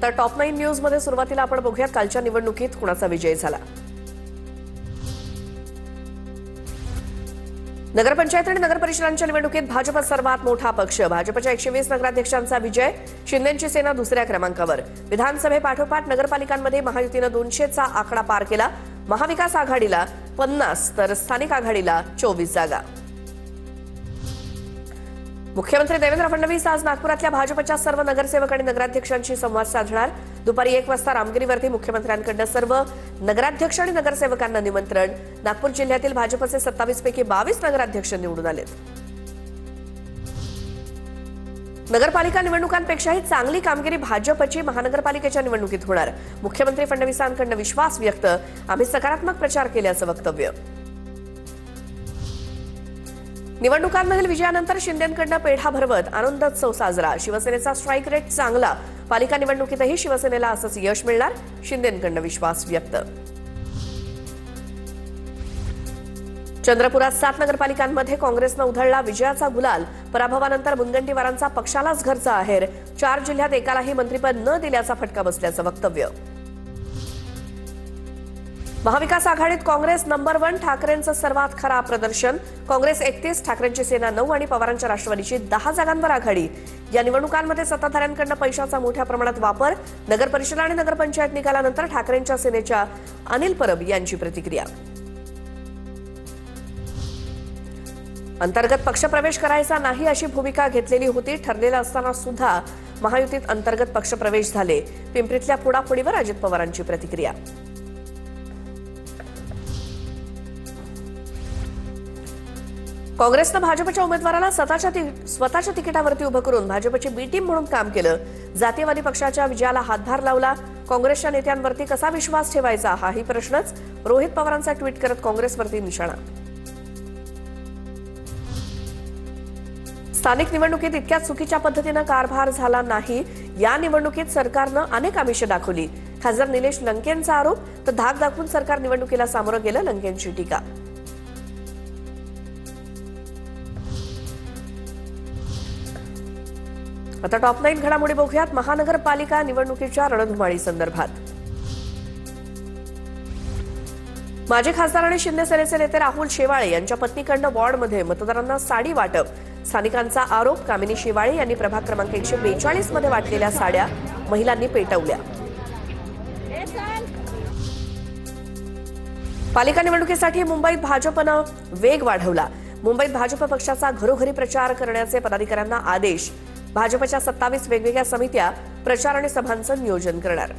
तर top 9 news मध्ये सुरुवातीला आपण बघूयात कालच्या निवडणुकीत कुणाचा विजय झाला। नगरपंचायत आणि नगरपरिषदांच्या निवडणुकीत भाजप सर्वात मोठा पक्ष। भाजपच्या 120 नगराध्यक्षांचा विजय। शिंदेंची सेना दुसऱ्या क्रमांकावर। विधानसभेपाठोपाठ नगरपालिकांमध्ये महायुतीने 200चा आकडा पार केला। महाविकास आघाडीला 50 तर स्थानिक आघाडीला 24 जागा। मुख्यमंत्री देवेंद्र फडणवीस आज नागपुरातल्या भाजपच्या सर्व नगरसेवक आणि नगराध्यक्षांशी संवाद साधणार। दुपारी 1 वाजता रामगिरीवरती मुख्यमंत्र्यांकडून सर्व नगराध्यक्ष आणि नगरसेवकांना निमंत्रण। नागपूर जिल्ह्यातील भाजपचे 27 पैकी 22 नगराध्यक्ष निवडून आलेत। नगरपालिका निवडणुकांपेक्षाही चांगली कामगिरी भाजपची महानगरपालिकेच्या निवडणुकीत होणार। मुख्यमंत्री फडणवीसांकडून विश्वास व्यक्त। आम्ही सकारात्मक प्रचार केल्याचं वक्तव्य। निवडणुकांमधील विजयानंतर शिंदेंकडून पेढा भरवत आनंदोत्सव साजरा। शिवसेनेचा स्ट्राईक रेट चांगला। पालिका निवडणुकीतही शिवसेनेला असंच यश मिळणार। शिंदेंकडून विश्वास व्यक्त। चंद्रपुरात 7 नगरपालिकांमध्ये काँग्रेसनं उधळला विजयाचा गुलाल। पराभवानंतर मुनगंटीवारांचा पक्षालाच घरचा आहेर। 4 जिल्ह्यात एकालाही मंत्रिपद न दिल्याचा फटका बसल्याचं वक्तव्य। महाविकास आघाडीत काँग्रेस नंबर 1। ठाकरेंचं सर्वात खराब प्रदर्शन। काँग्रेस 31, ठाकरेंची सेना 9 आणि पवारांच्या राष्ट्रवादीची 10 जागांवर आघाडी। या निवडणुकांमध्ये सत्ताधाऱ्यांकडून पैशाचा मोठ्या प्रमाणात वापर। नगरपरिषद आणि नगरपंचायत निकालानंतर ठाकरेंच्या सेनेच्या अनिल परब यांची प्रतिक्रिया। अंतर्गत पक्षप्रवेश करायचा नाही अशी भूमिका घेतलेली होती। ठरलेलं असताना सुद्धा महायुतीत अंतर्गत पक्षप्रवेश झाले। पिंपरीतल्या फोडाफोडीवर अजित पवारांची प्रतिक्रिया। काँग्रेसनं भाजपच्या उमेदवाराला स्वतःच्या तिकिटावरती उभं करून भाजपची बी टीम म्हणून काम केलं। जातीयवादी पक्षाच्या विजयाला हातभार लावला। काँग्रेसच्या नेत्यांवरती कसा विश्वास ठेवायचा हाही प्रश्नच। रोहित पवारांचा ट्विट करत काँग्रेसवरती निशाणा। स्थानिक निवडणुकीत इतक्या चुकीच्या पद्धतीनं कारभार झाला नाही। या निवडणुकीत सरकारनं अनेक आमिषं दाखवली। खासदार निलेश लंकेंचा आरोप तर धाक दाखवून सरकार निवडणुकीला सामोरं गेलं। लंकेंची टीका। आता टॉप 9 घडामोडी बघूयात महानगरपालिका निवडणुकीच्या रणधुमाळी संदर्भात। माजी खासदार आणि शिंदे सेनेचे नेते राहुल शेवाळे यांच्या पत्नीकडनं वॉर्डमध्ये मतदारांना साडी वाटप। स्थानिकांचा आरोप, कामिनी शेवाळे यांनी प्रभाग क्रमांक 142 मध्ये वाटलेल्या साड्या महिलांनी पेटवल्या। पालिका निवडणुकीसाठी मुंबईत भाजपनं वेग वाढवला। मुंबईत भाजप पक्षाचा घरोघरी प्रचार करण्याचे पदाधिकाऱ्यांना आदेश। भाजपच्या 27 वेगवेगळ्या समित्या प्रचार आणि सभांचं नियोजन करणार।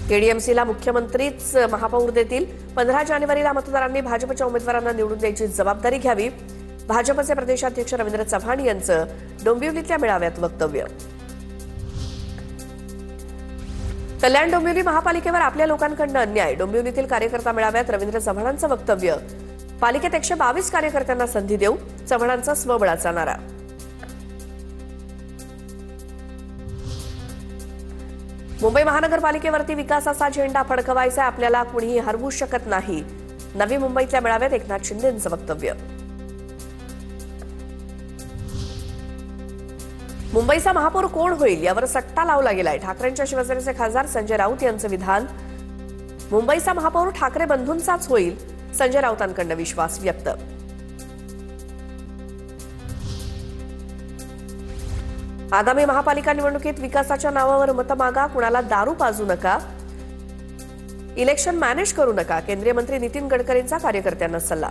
केडीएमसीला मुख्यमंत्रीच महापौर देतील। 15 जानेवारीला मतदारांनी भाजपच्या उमेदवारांना निवडून द्यायची जबाबदारी घ्यावी। भाजपचे प्रदेशाध्यक्ष रवींद्र चव्हाण यांचं डोंबिवलीतल्या मेळाव्यात वक्तव्य। कल्याण डोंबिवली महापालिकेवर आपल्या लोकांकडून अन्याय। डोंबिवलीतील कार्यकर्ता मेळाव्यात रवींद्र चव्हाणांचं वक्तव्य। पालिकेत 122 कार्यकर्त्यांना संधी देऊ, चव्हाणांचा स्वबळाचा नारा। मुंबई महानगरपालिकेवरती विकासाचा झेंडा फडकवायचा आपल्याला कुणीही हरवू शकत नाही। नवी मुंबईतल्या मेळाव्यात एकनाथ शिंदेंचं वक्तव्य। मुंबईचा महापौर कोण होईल यावर सट्टा लावला गेलाय। ठाकरेंच्या शिवसेनेचे खासदार संजय राऊत यांचं विधान। मुंबईचा महापौर ठाकरे बंधूंचाच होईल, संजय राऊतांकडून विश्वास व्यक्त। आगामी महापालिका निवडणुकीत विकासाच्या नावावर मतं मागा, कुणाला दारू पाजू नका, इलेक्शन मॅनेज करू नका। केंद्रीय मंत्री नितीन गडकरींचा कार्यकर्त्यांना सल्ला।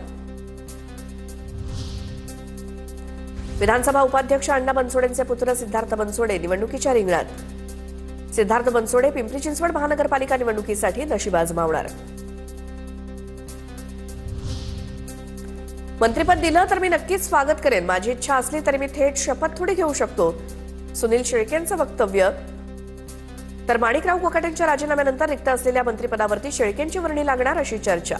विधानसभा उपाध्यक्ष अण्णा बनसोडेंचे पुत्र सिद्धार्थ बनसोडे निवडणुकीच्या रिंगणात। सिद्धार्थ बनसोडे पिंपरी चिंचवड महानगरपालिका निवडणुकीसाठी नशीब आजमावणार। मंत्रिपद दिलं तर मी नक्कीच स्वागत करेन। माझी इच्छा असली तरी मी थेट शपथ थोडी घेऊ शकतो, सुनील शेळकेंचं वक्तव्य। तर माणिकराव कोकाटेंच्या राजीनाम्यानंतर रिक्त असलेल्या मंत्रिपदावरती शेळकेंची वर्णी लागणार अशी चर्चा।